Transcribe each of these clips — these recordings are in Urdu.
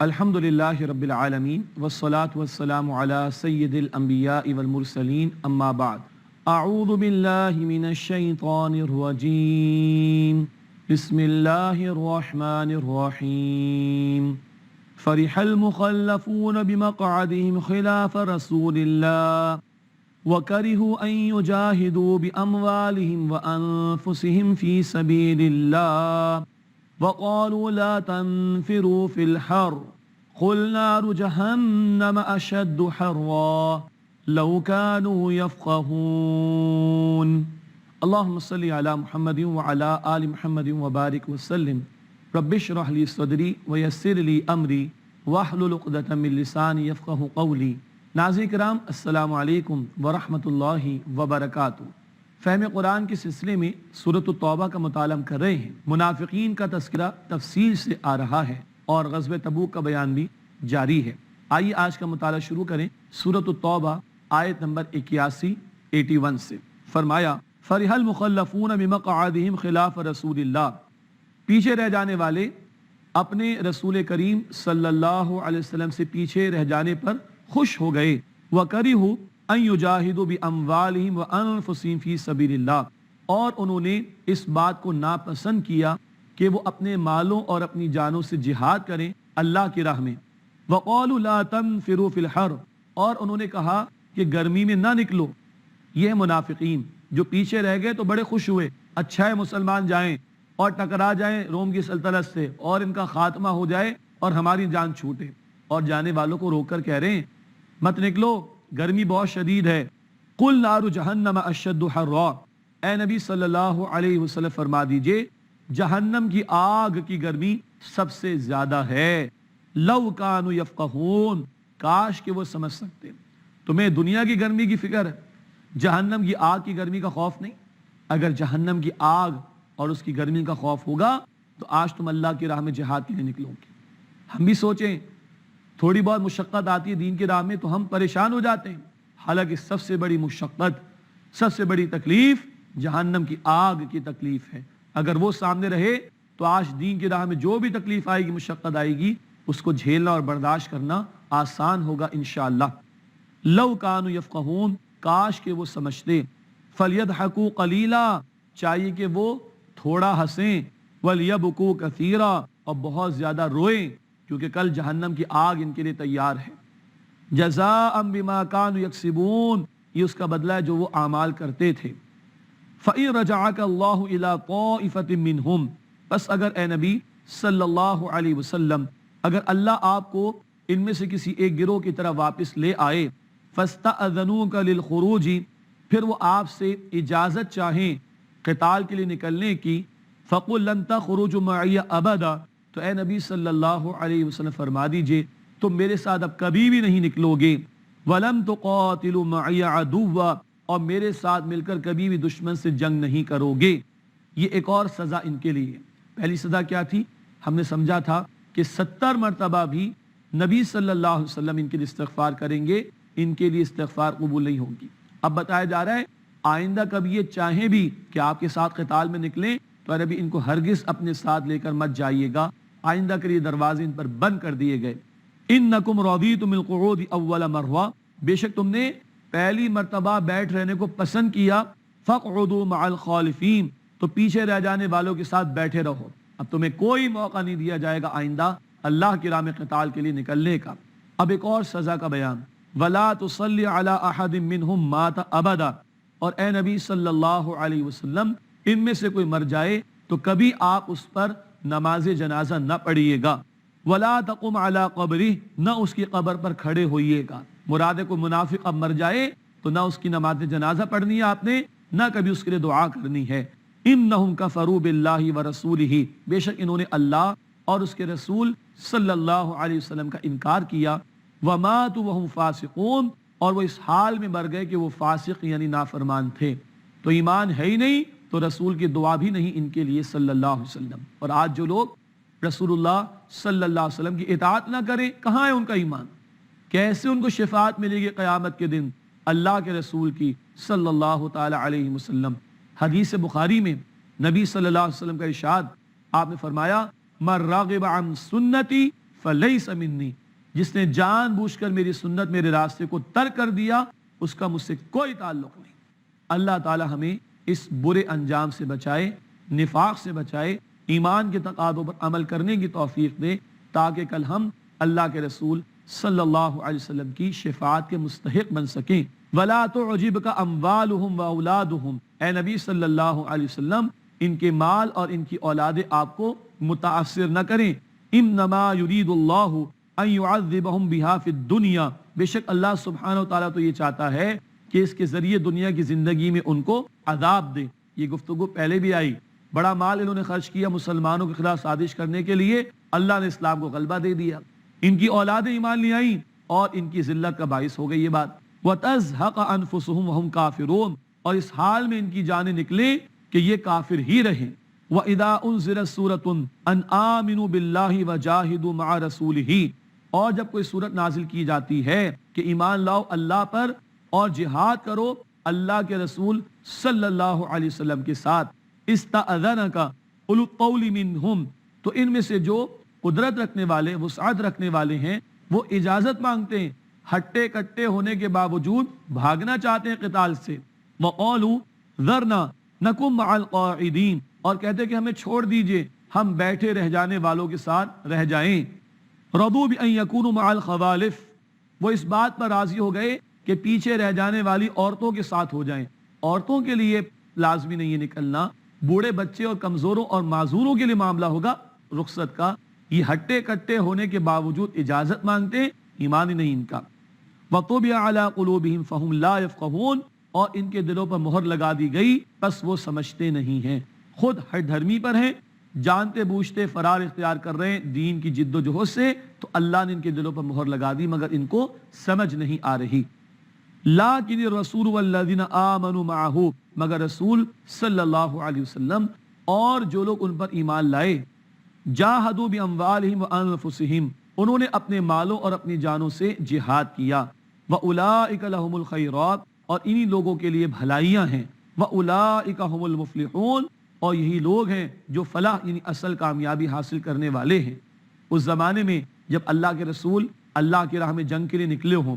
الحمدللہ رب العالمین والصلاة والسلام علی سید الانبیاء والمرسلین اما بعد اعوذ باللہ من الشیطان الرجیم بسم اللہ الرحمن الرحیم فرح المخلفون بمقعدهم خلاف رسول اللہ وَكَرِهُوا أَن يُجَاهِدُوا بِأَمْوَالِهِمْ وَأَنفُسِهِمْ فِي سَبِيلِ اللَّهِ وَقَالُوا لَا تَنفِرُوا فِي الْحَرِّ قُلْ نَارُ جَهَنَّمَ أَشَدُّ حَرًّا لَوْ كَانُوا يَفْقَهُونَ اللهم صل على محمد وعلى آل محمد وبارك وسلم رب اشرح لي صدري ويسر لي أمري واحلل عقدة من لساني يفقهوا قولي. ناظرین کرام السلام علیکم ورحمۃ اللہ وبرکاتہ. فہم قرآن کے سلسلے میں سورۃ التوبہ کا مطالعہ کر رہے ہیں. منافقین کا تذکرہ تفصیل سے آ رہا ہے اور غزوہ تبوک کا بیان بھی جاری ہے. آئیے آج کا مطالعہ شروع کریں. سورۃ التوبہ آیت نمبر 81 سے. فرمایا فرح المخلفون بمقعدهم خلاف رسول اللہ. پیچھے رہ جانے والے اپنے رسول کریم صلی اللہ علیہ وسلم سے پیچھے رہ جانے پر خوش ہو گئے. وَكَرِهُوا أَن يُجَاهِدُوا بِأَمْوَالِهِمْ وَأَنفُسِهِمْ فِي سَبِيلِ اللَّهِ. اور انہوں نے اس بات کو ناپسند کیا کہ وہ اپنے مالوں اور اپنی جانوں سے جہاد کریں اللہ کی راہ میں. وَقَالُوا لَا تَنفِرُوا فِي الْحَرِّ. اور انہوں نے کہا کہ گرمی میں نہ نکلو. یہ منافقین جو پیچھے رہ گئے تو بڑے خوش ہوئے. اچھا ہے مسلمان جائیں اور ٹکرا جائیں روم کی سلطنت سے اور ان کا خاتمہ ہو جائے اور ہماری جان چھوٹے. اور جانے والوں کو روک کر کہہ رہے ہیں مت نکلو گرمی بہت شدید ہے. قل نار جہنم اشد حرا. اے نبی صلی اللہ علیہ وسلم فرما دیجئے جہنم کی آگ کی گرمی سب سے زیادہ ہے. لو کانوا یفقہون. کاش کہ وہ سمجھ سکتے. تمہیں دنیا کی گرمی کی فکر ہے, جہنم کی آگ کی گرمی کا خوف نہیں. اگر جہنم کی آگ اور اس کی گرمی کا خوف ہوگا تو آج تم اللہ کی راہ میں جہاد کے لیے نکلو گے. ہم بھی سوچیں تھوڑی بہت مشقت آتی ہے دین کی راہ میں تو ہم پریشان ہو جاتے ہیں. حالانکہ سب سے بڑی مشقت, سب سے بڑی تکلیف جہنم کی آگ کی تکلیف ہے. اگر وہ سامنے رہے تو آج دین کی راہ میں جو بھی تکلیف آئے گی, مشقت آئے گی, اس کو جھیلنا اور برداشت کرنا آسان ہوگا انشاءاللہ. لو کانوا یفقہون. کاش کہ وہ سمجھتے. فلیضحکوا قلیلا. چاہیے کہ وہ تھوڑا ہنسیں. ولیبکوا کثیرا. اور بہت زیادہ روئیں کیونکہ کل جہنم کی آگ ان کے لیے تیار ہے. جزاء بما كانوا يكسبون. یہ اس کا بدلہ ہے جو وہ اعمال کرتے تھے. فَإِن رَجَعَكَ اللَّهُ إِلَىٰ طَائِفَةٍ مِّنْهُمْ. بس اگر اے نبی صلی اللہ علیہ وسلم اگر اللہ آپ کو ان میں سے کسی ایک گروہ کی طرف واپس لے آئے. فَاسْتَأْذَنُوكَ لِلْخُرُوجِ. پھر وہ آپ سے اجازت چاہیں قتال کے لیے نکلنے کی. فَقُلْ لَن تَخْرُجُوا مَعِيَ أَبَدًا. تو اے نبی صلی اللہ علیہ وسلم فرما دیجئے تم میرے ساتھ اب کبھی بھی نہیں نکلو گے. وَلَمْ تُقَاتِلُوا مَعِيَ عَدُوًّا. اور میرے ساتھ مل کر کبھی بھی دشمن سے جنگ نہیں کرو گے. یہ ایک اور سزا ان کے لیے. پہلی سزا کیا تھی؟ ہم نے سمجھا تھا کہ 70 مرتبہ بھی نبی صلی اللہ علیہ وسلم ان کے لیے استغفار کریں گے, ان کے لیے استغفار قبول نہیں ہوگی. اب بتایا جا رہا ہے آئندہ کبھی یہ چاہیں بھی کہ آپ کے ساتھ قتال میں نکلیں تو نبی ان کو ہرگز اپنے ساتھ لے کر مت جائیے گا. آئندہ کے لیے دروازے ان پر بند کر دیے گئے. انکم رضیتم القعود اول مرہ. بے شک تم نے پہلی مرتبہ بیٹھ رہنے کو پسند کیا. فاقعدوا مع الخالفین. تو پیچھے رہ جانے والوں کے ساتھ بیٹھے رہو. اب تمہیں کوئی موقع نہیں دیا جائے گا آئندہ اللہ کی راہ میں قتال کے لیے نکلنے کا. اب ایک اور سزا کا بیان. ولا تصلی علی احد منہم مات ابدا. اور اے نبی صلی اللہ علیہ وسلم ان میں سے کوئی مر جائے تو کبھی آپ اس پر نماز جنازہ نہ پڑھیے گا. ولا تقم علی قبرہ. نہ اس کی قبر پر کھڑے ہوئیے گا. مراد کو منافق اب مر جائے تو نہ اس کی نماز جنازہ پڑھنی ہے آپ نے, نہ کبھی اس کے لیے دعا کرنی ہے. انہم کفروا باللہ ورسولہ. بے شک انہوں نے اللہ اور اس کے رسول صلی اللہ علیہ وسلم کا انکار کیا. وماتوا وہم فاسقون. اور وہ اس حال میں مر گئے کہ وہ فاسق یعنی نافرمان تھے. تو ایمان ہے ہی نہیں تو رسول کی دعا بھی نہیں ان کے لیے صلی اللہ علیہ وسلم. اور آج جو لوگ رسول اللہ صلی اللہ علیہ وسلم کی اطاعت نہ کریں کہاں ہے ان کا ایمان؟ کیسے ان کو شفاعت ملے گی قیامت کے دن اللہ کے رسول کی صلی اللہ تعالی علیہ وسلم؟ حدیث بخاری میں نبی صلی اللہ علیہ وسلم کا ارشاد آپ نے فرمایا من راغب عن سنتی فلیس منی، جس نے جان بوجھ کر میری سنت میرے راستے کو ترک کر دیا اس کا مجھ سے کوئی تعلق نہیں۔ اللہ تعالی ہمیں اس برے انجام سے بچائے، نفاق سے بچائے، ایمان کے تقاضوں پر عمل کرنے کی توفیق دے، تاکہ کل ہم اللہ کے رسول صلی اللہ علیہ وسلم کی شفاعت کے مستحق بن سکیں۔ وَلَا تُعْجِبْكَ أَمْوَالُهُمْ وَأَوْلَادُهُمْ، اے نبی صلی اللہ علیہ وسلم ان کے مال اور ان کی اولادیں آپ کو متاثر نہ کریں۔ إِنَّمَا يُرِيدُ اللَّهُ أَن يُعَذِّبَهُمْ بِهَا فِي الدُّنْيَا، بے شک اللہ سبحانہ وتعالیٰ تو یہ چاہتا ہے کہ اس کے ذریعے دنیا کی زندگی میں ان کو عذاب دے۔ یہ گفتگو پہلے بھی آئی، بڑا مال انہوں نے خرچ کیا مسلمانوں کے خلاف سازش کرنے کے لیے، اللہ نے اسلام کو غلبہ دے دیا، ان کی اولادیں ایمان لے آئیں اور ان کی ذلت کا باعث ہو گئی یہ بات۔ وَتَزْهَقَ أَنفُسُهُمْ وَهُمْ كَافِرُونَ، اور اس حال میں ان کی جانیں نکلیں کہ یہ کافر ہی رہیں۔ وَإِذَا أُنزِلَتْ سُورَةٌ أَنْ آمِنُوا بِاللَّهِ وَجَاهِدُوا مَعَ رَسُولِهِ، اور جب کوئی صورت نازل کی جاتی ہے کہ ایمان لاؤ اللہ پر اور جہاد کرو اللہ کے رسول صلی اللہ علیہ وسلم کے ساتھ، استأذنک اولو الطول منہم، تو ان میں سے جو قدرت رکھنے والے، وسعت رکھنے والے ہیں وہ اجازت مانگتے ہیں، ہٹے کٹے ہونے کے باوجود بھاگنا چاہتے ہیں قتال سے۔ وقالوا ذرنا نکن مع القاعدین، اور کہتے کہ ہمیں چھوڑ دیجئے ہم بیٹھے رہ جانے والوں کے ساتھ رہ جائیں۔ رضوا بأن یکونوا مع الخوالف، وہ اس بات پر راضی ہو گئے کہ پیچھے رہ جانے والی عورتوں کے ساتھ ہو جائیں۔ عورتوں کے لیے لازمی نہیں ہے نکلنا، بوڑھے بچے اور کمزوروں اور معذوروں کے لیے معاملہ ہوگا رخصت کا۔ یہ ہٹے کٹے ہونے کے باوجود اجازت مانگتے، ایمان ہی نہیں ان کا۔ وَطُبِعَ عَلَىٰ قُلُوبِهِمْ فَهُمْ لَا يَفْقَهُونَ، اور ان کے دلوں پر مہر لگا دی گئی بس وہ سمجھتے نہیں ہیں، خود ہٹ دھرمی پر ہیں، جانتے بوجھتے فرار اختیار کر رہے ہیں دین کی جد و جہد سے، تو اللہ نے ان کے دلوں پر مہر لگا دی مگر ان کو سمجھ نہیں آ رہی۔ لیکن الرسول والذین آمنوا معہ، مگر رسول صلی اللہ علیہ وسلم اور جو لوگ ان پر ایمان لائے، جاہدوا باموالہم وانفسہم، انہوں نے اپنے مالوں اور اپنی جانوں سے جہاد کیا۔ واولئک لہم الخیرات، اور انہی لوگوں کے لیے بھلائیاں ہیں۔ واولئک هم المفلحون، اور یہی لوگ ہیں جو فلاح یعنی اصل کامیابی حاصل کرنے والے ہیں۔ اس زمانے میں جب اللہ کے رسول اللہ کی راہ میں جنگ کے لیے نکلے ہوں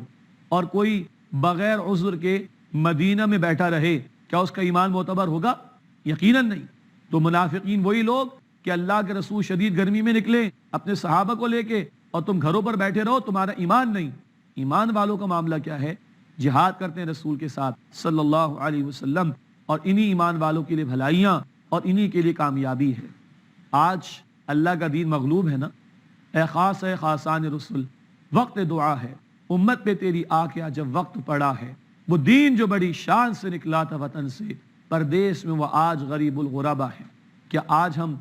اور کوئی بغیر عذر کے مدینہ میں بیٹھا رہے، کیا اس کا ایمان معتبر ہوگا؟ یقیناً نہیں۔ تو منافقین وہی لوگ کہ اللہ کے رسول شدید گرمی میں نکلے اپنے صحابہ کو لے کے اور تم گھروں پر بیٹھے رہو، تمہارا ایمان نہیں۔ ایمان والوں کا معاملہ کیا ہے؟ جہاد کرتے ہیں رسول کے ساتھ صلی اللہ علیہ وسلم، اور انہی ایمان والوں کے لیے بھلائیاں اور انہی کے لیے کامیابی ہے۔ آج اللہ کا دین مغلوب ہے نا، اے خاص ہے خاصان رسول، وقت دعا ہے، امت پہ تیری آ کے جب وقت پڑا ہے، وہ دین جو بڑی شان سے نکلا تھا وطن سے پردیس میں، وہ آج غریب الغربا ہے۔ کیا آج ہم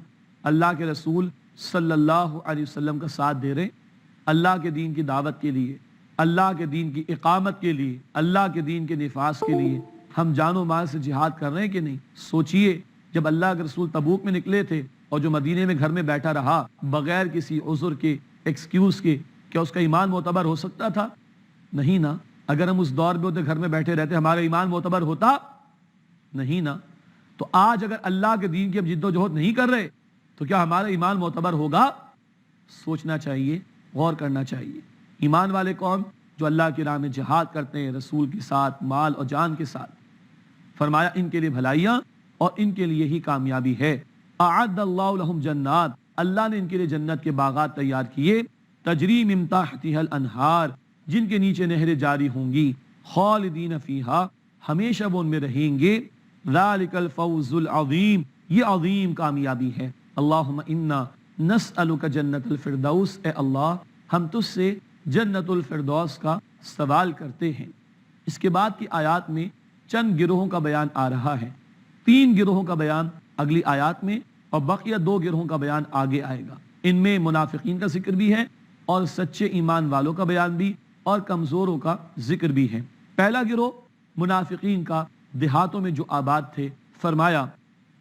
اللہ کے رسول صلی اللہ علیہ وسلم کا ساتھ دے رہے ہیں؟ اللہ کے دین کی دعوت کے لیے، اللہ کے دین کی اقامت کے لیے، اللہ کے دین کے نفاذ کے لیے ہم جان و مال سے جہاد کر رہے ہیں کہ نہیں؟ سوچئے جب اللہ کے رسول تبوک میں نکلے تھے اور جو مدینے میں گھر میں بیٹھا رہا بغیر کسی عذر کے، ایکسکیوز کے، کیا اس کا ایمان معتبر ہو سکتا تھا؟ نہیں نا۔ اگر ہم اس دور میں ہوتے گھر میں بیٹھے رہتے ہمارا ایمان معتبر ہوتا؟ نہیں نا۔ تو آج اگر اللہ کے دین کی ہم جد و جہد نہیں کر رہے تو کیا ہمارا ایمان معتبر ہوگا؟ سوچنا چاہیے، غور کرنا چاہیے۔ ایمان والے کون؟ جو اللہ کی راہ میں جہاد کرتے ہیں رسول کے ساتھ، مال اور جان کے ساتھ۔ فرمایا ان کے لیے بھلائیاں اور ان کے لیے ہی کامیابی ہے۔ اعد اللہ لہم جنات، اللہ نے ان کے لیے جنت کے باغات تیار کیے، تجری من تحتها الانہار، جن کے نیچے نہریں جاری ہوں گی، خالدین فیہا، ہمیشہ وہ ان میں رہیں گے۔ ذالک الفوز العظیم، یہ عظیم کامیابی ہے۔ اللہم انا نسألک جنت الفردوس، اے اللہ ہم تجھ سے جنت الفردوس کا سوال کرتے ہیں۔ اس کے بعد کی آیات میں چند گروہوں کا بیان آ رہا ہے، 3 گروہوں کا بیان اگلی آیات میں اور بقیہ 2 گروہوں کا بیان آگے آئے گا۔ ان میں منافقین کا ذکر بھی ہے اور سچے ایمان والوں کا بیان بھی اور کمزوروں کا ذکر بھی ہے۔ پہلا گروہ منافقین کا دیہاتوں میں جو آباد تھے، فرمایا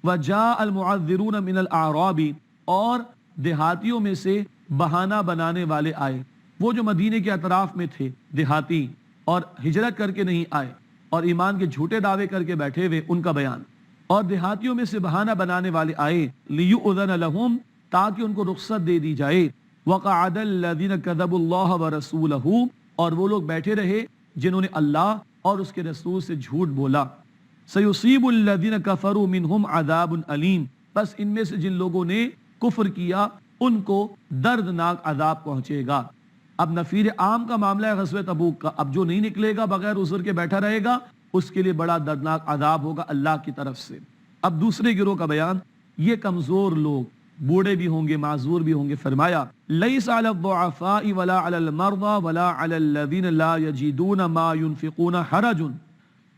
وَجَاءَ الْمُعَذِّرُونَ مِنَ الْأَعْرَابِ، اور دیہاتیوں میں سے بہانہ بنانے والے آئے، وہ جو مدینے کے اطراف میں تھے دیہاتی اور ہجرت کر کے نہیں آئے اور ایمان کے جھوٹے دعوے کر کے بیٹھے ہوئے، ان کا بیان۔ اور دیہاتیوں میں سے بہانہ بنانے والے آئے، لِيُؤْذَنَ لَهُمْ، تاکہ ان کو رخصت دے دی جائے، وَقَعَدَ الَّذِينَ كَذَبُوا اللَّهَ وَرَسُولَهُ، اور وہ لوگ بیٹھے رہے جنہوں نے اللہ اور اس کے رسول سے جھوٹ بولا. سَيُصِيبُ الَّذِينَ كَفَرُوا مِنْهُمْ عَذَابٌ أَلِيمٌ، بس ان میں سے جن لوگوں نے کفر کیا ان کو دردناک عذاب پہنچے گا. اب نفیر عام کا معاملہ ہے غزوہ تبوک کا. اب جو نہیں نکلے گا بغیر عذر کے بیٹھا رہے گا اس کے لیے بڑا دردناک عذاب ہوگا اللہ کی طرف سے. اب دوسرے گروہ کا بیان، یہ کمزور لوگ، بوڑھے بھی ہوں گے، معذور بھی ہوں گے. فرمایا لیس علی الضعفاء ولا علی المرضى ولا علی الذین لا یجدون ما ينفقون حرج،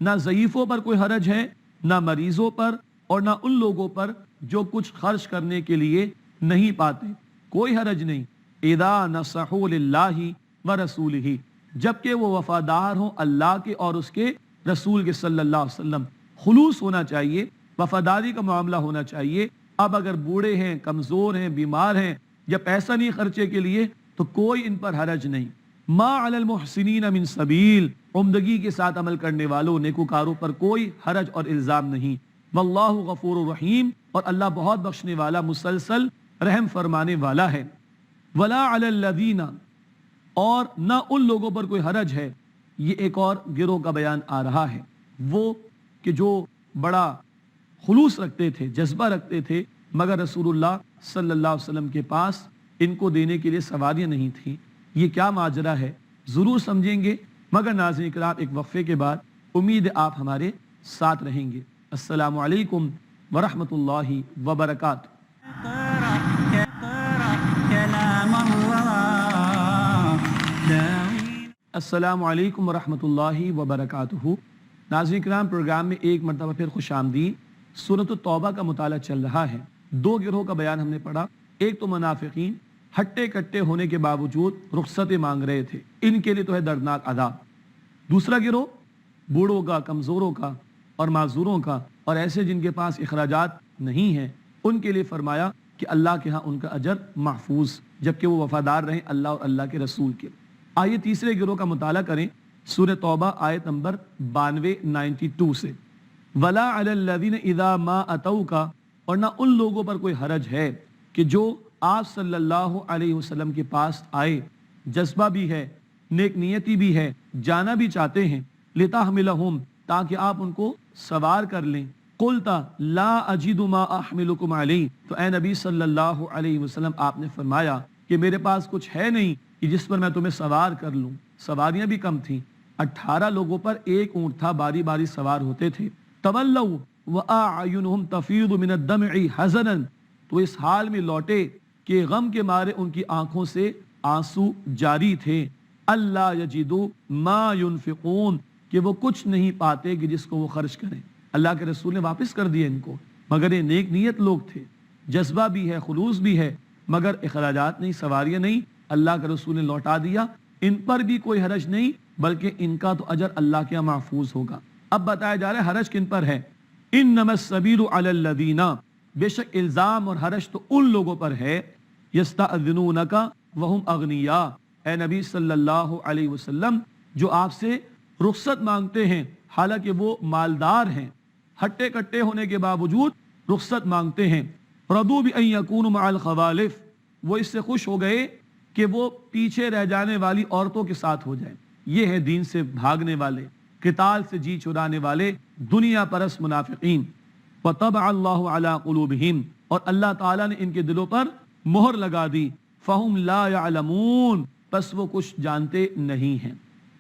نہ ضعیفوں پر کوئی حرج ہے، نہ مریضوں پر، اور نہ ان لوگوں پر جو کچھ خرچ کرنے کے لیے نہیں پاتے، کوئی حرج نہیں. اذا نصحوا للہ ورسولہ، جبکہ وہ وفادار ہوں اللہ کے اور اس کے رسول کے صلی اللہ علیہ وسلم. خلوص ہونا چاہیے، وفاداری کا معاملہ ہونا چاہیے. اب اگر بوڑھے ہیں، کمزور ہیں، بیمار ہیں، یا پیسہ نہیں خرچے کے لیے، تو کوئی ان پر حرج نہیں. ما علی المحسنین من سبیل، عمدگی کے ساتھ عمل کرنے والوں، نیکوکاروں پر کوئی حرج اور الزام نہیں. واللہ غفور الرحیم، اور اللہ بہت بخشنے والا، مسلسل رحم فرمانے والا ہے. ولا علی الذین، اور نہ ان لوگوں پر کوئی حرج ہے. یہ ایک اور گروہ کا بیان آ رہا ہے، وہ کہ جو بڑا خلوص رکھتے تھے، جذبہ رکھتے تھے، مگر رسول اللہ صلی اللہ علیہ وسلم کے پاس ان کو دینے کے لیے سواریاں نہیں تھیں. یہ کیا ماجرا ہے ضرور سمجھیں گے، مگر ناظرین کرام ایک وقفے کے بعد امید ہے آپ ہمارے ساتھ رہیں گے. السلام علیکم ورحمۃ اللہ وبرکاتہ. السلام علیکم ورحمۃ اللہ وبرکاتہ. ناظرین کرام، پروگرام میں ایک مرتبہ پھر خوش آمدید. سورۃ التوبہ کا مطالعہ چل رہا ہے. دو گروہ کا بیان ہم نے پڑھا. ایک تو منافقین، ہٹے کٹے ہونے کے باوجود رخصتیں مانگ رہے تھے، ان کے لیے تو ہے دردناک عذاب. دوسرا گروہ بوڑھوں کا، کمزوروں کا اور معذوروں کا، اور ایسے جن کے پاس اخراجات نہیں ہیں، ان کے لیے فرمایا کہ اللہ کے ہاں ان کا اجر محفوظ، جبکہ وہ وفادار رہیں اللہ اور اللہ کے رسول کے. آئیے تیسرے گروہ کا مطالعہ کریں. سورہ توبہ آیت نمبر 92 سے. ولا علی الذین اذا ما اتوک، اور نہ ان لوگوں پر کوئی حرج ہے کہ جو آپ صلی اللہ علیہ وسلم کے پاس آئے، جذبہ بھی ہے، نیک نیتی بھی ہے، جانا بھی چاہتے ہیں، لتحملہم، تاکہ آپ ان کو سوار کر لیں. قلت لا اجد ما احملکم علیہ، تو اے نبی صلی اللہ علیہ وسلم آپ نے فرمایا کہ میرے پاس کچھ ہے نہیں کہ جس پر میں تمہیں سوار کر لوں. سواریاں بھی کم تھیں، 18 لوگوں پر ایک اونٹ تھا، باری باری سوار ہوتے تھے. تولوا واعینہم تفیض من الدمع حزنا، تو اس حال میں لوٹے کہ غم کے مارے ان کی آنکھوں سے آنسو جاری تھے. اللہ یجدوا ما ينفقون، کہ وہ کچھ نہیں پاتے کہ جس کو وہ خرچ کریں. اللہ کے رسول نے واپس کر دیا ان کو، مگر یہ نیک نیت لوگ تھے، جذبہ بھی ہے، خلوص بھی ہے، مگر اخراجات نہیں، سواریاں نہیں. اللہ کے رسول نے لوٹا دیا. ان پر بھی کوئی حرج نہیں، بلکہ ان کا تو اجر اللہ کے محفوظ ہوگا. اب بتایا جا رہا ہے حرج کن پر ہے. انما السبیل علی الذین، بے شک الزام اور حرج تو ان لوگوں پر ہے، یستأذنونک وہم اغنیاء، اے نبی صلی اللہ علیہ وسلم، جو آپ سے رخصت مانگتے ہیں حالانکہ وہ مالدار ہیں، ہٹے کٹے ہونے کے باوجود رخصت مانگتے ہیں. رضوا بان یکونوا مع الخوالف، وہ اس سے خوش ہو گئے کہ وہ پیچھے رہ جانے والی عورتوں کے ساتھ ہو جائیں. یہ ہے دین سے بھاگنے والے، قتال سے جی چرانے والے، دنیا پرست منافقین. وطبع اللہ علی قلوبہم، اور اللہ تعالیٰ نے ان کے دلوں پر مہر لگا دی. فہم لا یعلمون، پس وہ کچھ جانتے نہیں ہیں.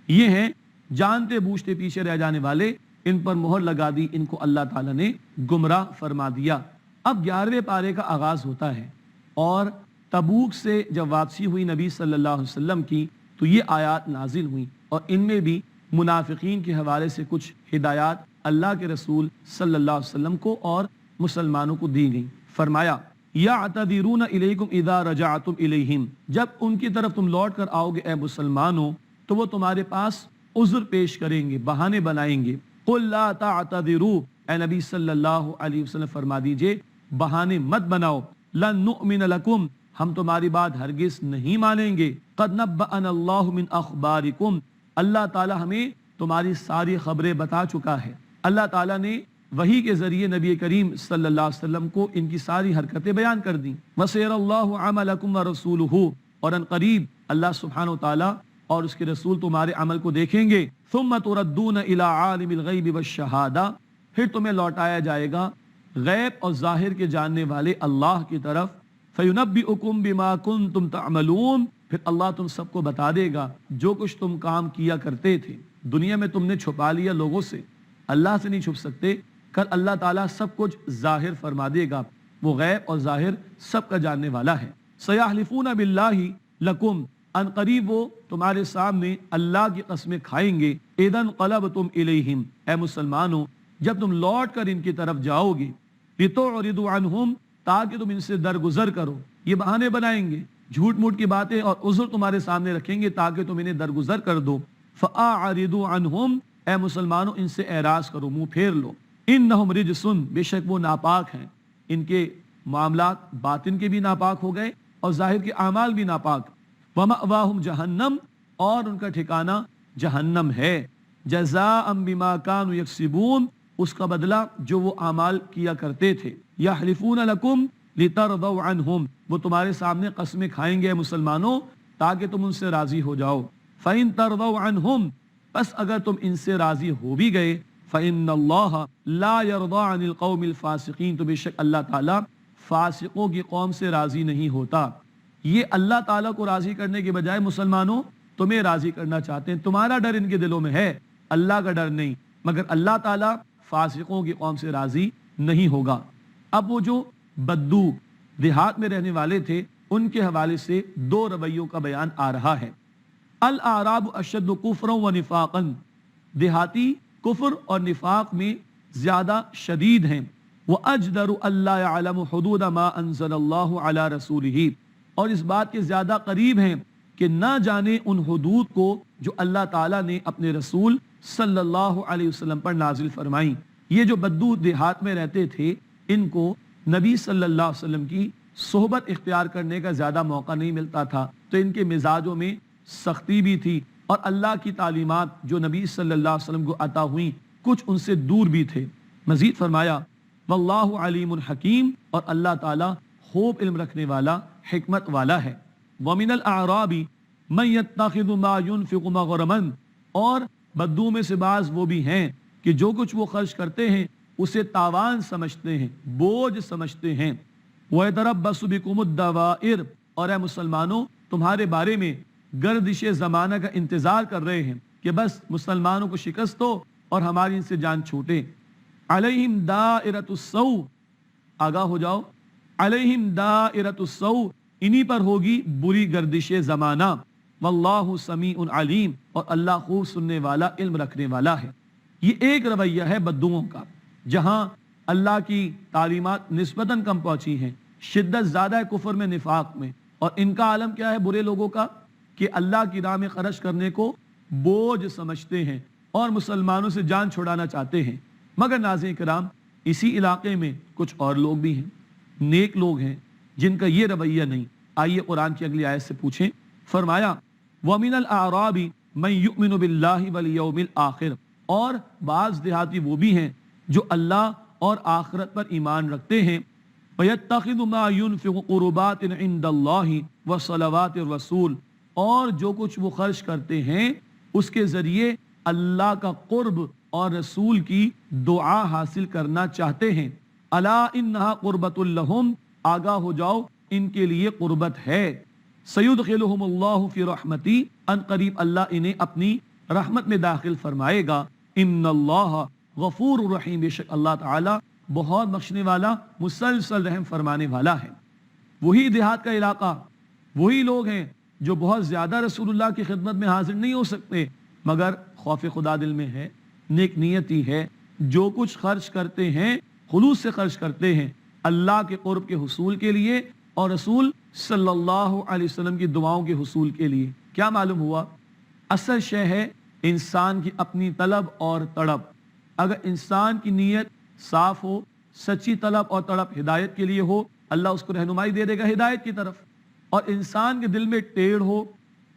یہ ہیں جانتے بوجھتے پیچھے رہ جانے والے، ان پر مہر لگا دی، ان کو اللہ تعالیٰ نے گمراہ فرما دیا. اب 11ویں پارے کا آغاز ہوتا ہے، اور تبوک سے جب واپسی ہوئی نبی صلی اللہ علیہ وسلم کی تو یہ آیات نازل ہوئیں، اور ان میں بھی منافقین کے حوالے سے کچھ ہدایات اللہ کے رسول صلی اللہ علیہ وسلم کو اور مسلمانوں کو دی گئیں. فرمایا یعتذرون الیکم اذا رجعتم الیہم، جب ان کی طرف تم لوٹ کر آؤ گے اے مسلمانوں تو وہ تمہارے پاس عذر پیش کریں گے، بہانے بنائیں گے. قل لا تعتذروا، اے نبی صلی اللہ علیہ وسلم فرما دیجئے بہانے مت بناؤ. لن نؤمن لکم، ہم تمہاری بات ہرگز نہیں مانیں گے. قد نبأنا اللہ من اخبارکم، اللہ تعالی ہمیں تمہاری ساری خبریں بتا چکا ہے. اللہ تعالیٰ نے وحی کے ذریعے نبی کریم صلی اللہ علیہ وسلم کو ان کی ساری حرکتیں بیان کر دیں. وَسَيَرَى اللَّهُ عَمَلَكُمْ وَرَسُولُهُ، اور ان قریب اللہ سبحانہ وتعالی اور اس کے رسول تمہارے عمل کو دیکھیں گے. ثم تردون الی عالم الغیب والشہادہ، پھر تمہیں لوٹایا جائے گا غیب اور ظاہر کے جاننے والے اللہ کی طرف. فینبئکم بما کنتم تعملون، پھر اللہ تم سب کو بتا دے گا جو کچھ تم کام کیا کرتے تھے. دنیا میں تم نے چھپا لیا لوگوں سے، اللہ سے نہیں چھپ سکتے. کل اللہ تعالیٰ سب کچھ ظاہر فرما دے گا، وہ غیب اور ظاہر سب کا جاننے والا ہے. سیحلفون باللہ لکم، ان قریب وہ تمہارے سامنے اللہ کی قسمیں کھائیں گے. اذا انقلبتم الیہم، اے مسلمانوں جب تم لوٹ کر ان کی طرف جاؤ گے. لتعرضوا عنہم، تاکہ تم ان سے درگزر کرو. یہ بہانے بنائیں گے، جھوٹ موٹ کی باتیں اور عذر تمہارے سامنے رکھیں گے تاکہ تم انہیں درگزر کر دو. فاعرضوا عنہم، اے مسلمانوں ان سے اعراض کرو، منہ پھیر لو. انہم رجس، بے شک وہ ناپاک ہیں. ان کے معاملات باطن کے بھی ناپاک ہو گئے اور ظاہر کے اعمال بھی ناپاک. ومأواہم جہنم، اور ان کا ٹھکانہ جہنم ہے. جزاء بما كانوا یکسبون، اس کا بدلہ جو وہ اعمال کیا کرتے تھے. یحلفون لکم لترضوا عنہم، وہ تمہارے سامنے قسمیں کھائیں گے مسلمانوں تاکہ تم ان سے راضی ہو جاؤ. فإن ترضوا عنہم، پس اگر تم ان سے راضی ہو بھی گئے. فإن اللہ لا يرضى عن القوم الفاسقین، تو بے شک اللہ تعالیٰ فاسقوں کی قوم سے راضی نہیں ہوتا. یہ اللہ تعالیٰ کو راضی کرنے کے بجائے مسلمانوں تمہیں راضی کرنا چاہتے ہیں. تمہارا ڈر ان کے دلوں میں ہے، اللہ کا ڈر نہیں، مگر اللہ تعالیٰ فاسقوں کی قوم سے راضی نہیں ہوگا. اب وہ جو بدو دیہات میں رہنے والے تھے ان کے حوالے سے دو رویوں کا بیان آ رہا ہے. الاعراب اشد کفرا و نفاقا، دیہاتی کفر اور نفاق میں زیادہ شدید ہیں. وَأَجْدَرُ أَلَّا يَعْلَمُ حُدُودَ مَا أَنزَلَ اللَّهُ عَلَى رَسُولِهِ، اور اس بات کے زیادہ قریب ہیں کہ نہ جانے ان حدود کو جو اللہ تعالیٰ نے اپنے رسول صلی اللہ علیہ وسلم پر نازل فرمائیں. یہ جو بدو دیہات میں رہتے تھے ان کو نبی صلی اللہ علیہ وسلم کی صحبت اختیار کرنے کا زیادہ موقع نہیں ملتا تھا، تو ان کے مزاجوں میں سختی بھی تھی اور اللہ کی تعلیمات جو نبی صلی اللہ علیہ وسلم کو عطا ہوئیں کچھ ان سے دور بھی تھے. مزید فرمایا واللہ علیم حکیم، اور اللہ تعالیٰ خوب علم رکھنے والا حکمت والا ہے. ومن الاعراب من يتخذ ما ينفق مغرما، اور بدو میں سے بعض وہ بھی ہیں کہ جو کچھ وہ خرچ کرتے ہیں اسے تاوان سمجھتے ہیں، بوجھ سمجھتے ہیں. وَيَتَرَبَّصُ بِكُمُ الدَّوَائِرَ، اور اے مسلمانوں تمہارے بارے میں گردش زمانہ کا انتظار کر رہے ہیں کہ بس مسلمانوں کو شکست ہو اور ہماری ان سے جان چھوٹے. علیہم دائرۃ السوء، آگاہ ہو جاؤ، علیہم دائرۃ السوء، انہی پر ہوگی بری گردش زمانہ. واللہ سمیع علیم، اور اللہ خوب سننے والا علم رکھنے والا ہے. یہ ایک رویہ ہے بدوؤں کا، جہاں اللہ کی تعلیمات نسبتاً کم پہنچی ہیں، شدت زیادہ ہے کفر میں، نفاق میں. اور ان کا عالم کیا ہے برے لوگوں کا کہ اللہ کی راہ میں خرچ کرنے کو بوجھ سمجھتے ہیں اور مسلمانوں سے جان چھڑانا چاہتے ہیں. مگر ناظرین کرام اسی علاقے میں کچھ اور لوگ بھی ہیں، نیک لوگ ہیں جن کا یہ رویہ نہیں. آئیے قرآن کی اگلی آیت سے پوچھیں. فرمایا وَمِنَ الْأَعْرَابِ مَن يُؤْمِنُ بِاللَّهِ وَالْيَوْمِ الْآخِرِ، اور بعض دیہاتی وہ بھی ہیں جو اللہ اور آخرت پر ایمان رکھتے ہیں. وَيَتَّخِذُ مَا يُنْفِقُ قُرُبَاتٍ عِنْدَ اللَّهِ وَصَلَوَاتِ الرَّسُولِ، اور جو کچھ وہ خرچ کرتے ہیں اس کے ذریعے اللہ کا قرب اور رسول کی دعا حاصل کرنا چاہتے ہیں. الا انہا قربت لہم، آگاہ ہو جاؤ ان کے لیے قربت ہے. سیدخلہم اللہ فی رحمتی، ان قریب اللہ انہیں اپنی رحمت میں داخل فرمائے گا. ان اللہ غفور الرحیم، بے شک اللہ تعالی بہت بخشنے والا مسلسل رحم فرمانے والا ہے. وہی دیہات کا علاقہ، وہی لوگ ہیں جو بہت زیادہ رسول اللہ کی خدمت میں حاضر نہیں ہو سکتے، مگر خوف خدا دل میں ہے، نیک نیتی ہے. جو کچھ خرچ کرتے ہیں خلوص سے خرچ کرتے ہیں اللہ کے قرب کے حصول کے لیے اور رسول صلی اللہ علیہ وسلم کی دعاؤں کے حصول کے لیے. کیا معلوم ہوا؟ اصل شے ہے انسان کی اپنی طلب اور تڑپ. اگر انسان کی نیت صاف ہو، سچی طلب اور تڑپ ہدایت کے لیے ہو، اللہ اس کو رہنمائی دے دے گا ہدایت کی طرف. اور انسان کے دل میں ٹیڑھ ہو،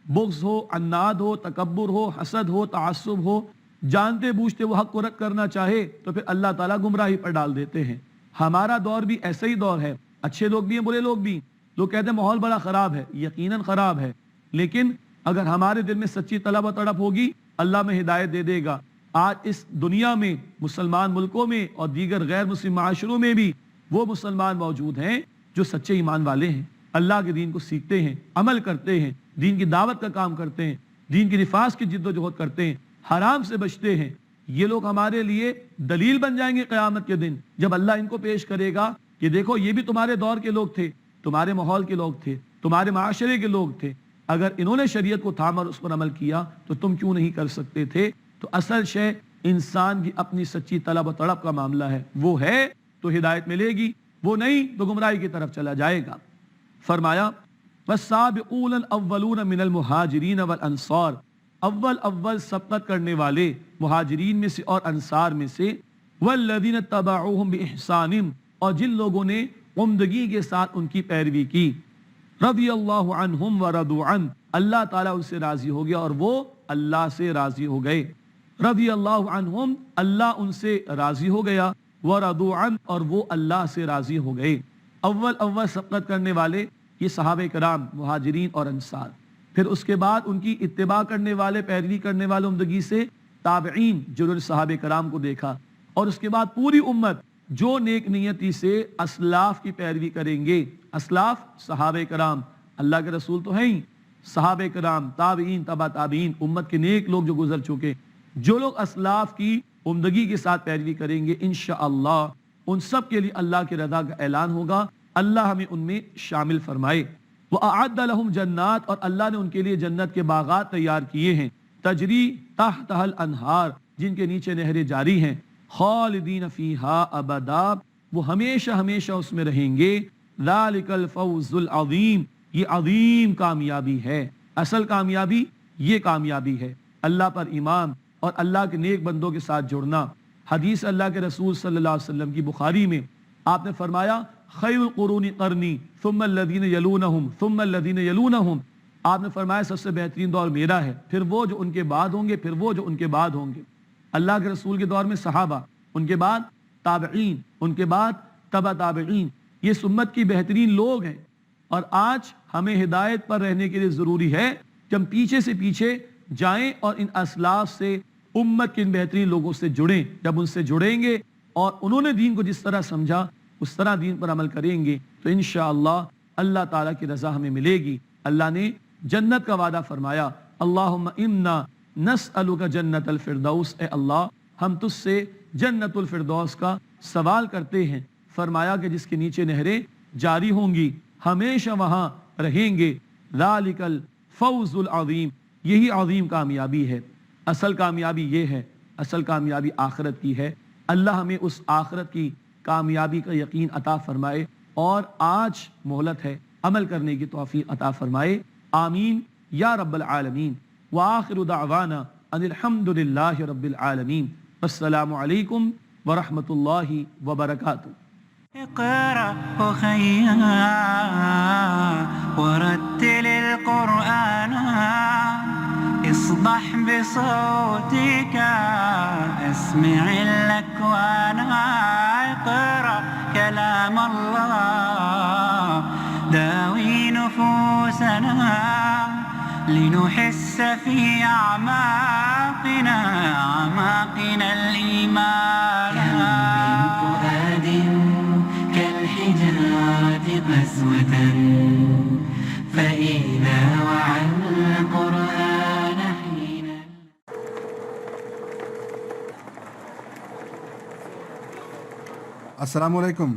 بغض ہو، عناد ہو، تکبر ہو، حسد ہو، تعصب ہو، جانتے بوجھتے وہ حق کو رد کرنا چاہے تو پھر اللہ تعالیٰ گمراہی پر ڈال دیتے ہیں. ہمارا دور بھی ایسا ہی دور ہے، اچھے لوگ بھی ہیں برے لوگ بھی، لوگ کہتے ہیں ماحول بڑا خراب ہے، یقیناً خراب ہے، لیکن اگر ہمارے دل میں سچی طلب و تڑپ ہوگی اللہ میں ہدایت دے دے گا۔ آج اس دنیا میں مسلمان ملکوں میں اور دیگر غیر مسلم معاشروں میں بھی وہ مسلمان موجود ہیں جو سچے ایمان والے ہیں، اللہ کے دین کو سیکھتے ہیں، عمل کرتے ہیں، دین کی دعوت کا کام کرتے ہیں، دین کی نفاذ کی جد و جہد کرتے ہیں، حرام سے بچتے ہیں۔ یہ لوگ ہمارے لیے دلیل بن جائیں گے قیامت کے دن، جب اللہ ان کو پیش کرے گا کہ دیکھو یہ بھی تمہارے دور کے لوگ تھے، تمہارے ماحول کے لوگ تھے، تمہارے معاشرے کے لوگ تھے، اگر انہوں نے شریعت کو تھاما اور اس پر عمل کیا تو تم کیوں نہیں کر سکتے تھے؟ تو اصل شے انسان کی اپنی سچی طلب و تڑپ کا معاملہ ہے، وہ ہے تو ہدایت ملے گی، وہ نہیں تو گمراہی کی طرف چلا جائے گا۔ فرمایا والسابقون الاولون من المہاجرین والانصار، اول سبقت کرنے والے مہاجرین میں سے اور انصار میں سے، والذین تبعوہم باحسان، اور جن لوگوں نے عمدگی کے ساتھ ان کی پیروی کی، رضی اللہ عنہم ورضوا عنہ، اللہ تعالیٰ ان سے راضی ہو گیا اور وہ اللہ سے راضی ہو گئے۔ رضی اللہ عنہم، اللہ ان سے راضی ہو گیا، ورضوا عنہ، اور وہ اللہ سے راضی ہو گئے۔ اول سبقت کرنے والے یہ صحابہ کرام مہاجرین اور انصار، پھر اس کے بعد ان کی اتباع کرنے والے، پیروی کرنے والے عمدگی سے تابعین جنہوں نے صحابہ کرام کو دیکھا، اور اس کے بعد پوری امت جو نیک نیتی سے اسلاف کی پیروی کریں گے۔ اسلاف صحابہ کرام، اللہ کے رسول تو ہیں ہی، صحابہ کرام، تابعین، تبع تابعین، امت کے نیک لوگ جو گزر چکے، جو لوگ اسلاف کی عمدگی کے ساتھ پیروی کریں گے انشاءاللہ ان سب کے لیے اللہ کی رضا کا اعلان ہوگا، اللہ ہمیں ان میں شامل فرمائے۔ وَأَعَدَّ لَهُمْ جنات، اور اللہ نے ان کے لیے جنت کے باغات تیار کیے ہیں، تجری تحتها الانہار، جن کے نیچے نہریں جاری ہیں، خالدین فیہا ابدا، وہ ہمیشہ ہمیشہ اس میں رہیں گے۔ ذالک الفوز العظیم، یہ عظیم کامیابی ہے، اصل کامیابی یہ کامیابی ہے، اللہ پر ایمان اور اللہ کے نیک بندوں کے ساتھ جڑنا۔ حدیث اللہ کے رسول صلی اللہ علیہ وسلم کی بخاری میں آپ نے فرمایا خیر القرون قرنی ثم الذین یلونہم ثم الذین یلونہم، آپ نے فرمایا سب سے بہترین دور میرا ہے، پھر وہ جو ان کے بعد ہوں گے، پھر وہ جو ان کے بعد ہوں گے۔ اللہ کے رسول کے دور میں صحابہ، ان کے بعد تابعین، ان کے بعد تبع تابعین، یہ امت کی بہترین لوگ ہیں۔ اور آج ہمیں ہدایت پر رہنے کے لیے ضروری ہے کہ ہم پیچھے سے پیچھے جائیں اور ان اسلاف سے، امت کے ان بہترین لوگوں سے جڑیں۔ جب ان سے جڑیں گے اور انہوں نے دین کو جس طرح سمجھا اس طرح دین پر عمل کریں گے تو انشاءاللہ اللہ تعالیٰ کی رضا ہمیں ملے گی۔ اللہ نے جنت کا وعدہ فرمایا، اللہم انا نسألک جنت الفردوس، اے اللہ ہم تجھ سے جنت الفردوس کا سوال کرتے ہیں۔ فرمایا کہ جس کے نیچے نہریں جاری ہوں گی، ہمیشہ وہاں رہیں گے۔ ذالک الفوز العظیم، یہی عظیم کامیابی ہے۔ اصل کامیابی یہ ہے، اصل کامیابی آخرت کی ہے۔ اللہ ہمیں اس آخرت کی کامیابی کا یقین عطا فرمائے، اور آج مہلت ہے، عمل کرنے کی توفیق عطا فرمائے، آمین یا رب العالمین۔ وآخر دعوانا ان الحمد للہ رب العالمین۔ السلام علیکم ورحمۃ اللہ وبرکاتہ۔ اقرأ أخيا ورتل القرآن، اصبح بصوتك اسمع الأكوان، اقرأ كلام الله داوي نفوسنا لنحس في أعماقنا الإيمان. من فؤاد كالحجارة قسوة فإذا وعى القرآن حين. السلام علیکم،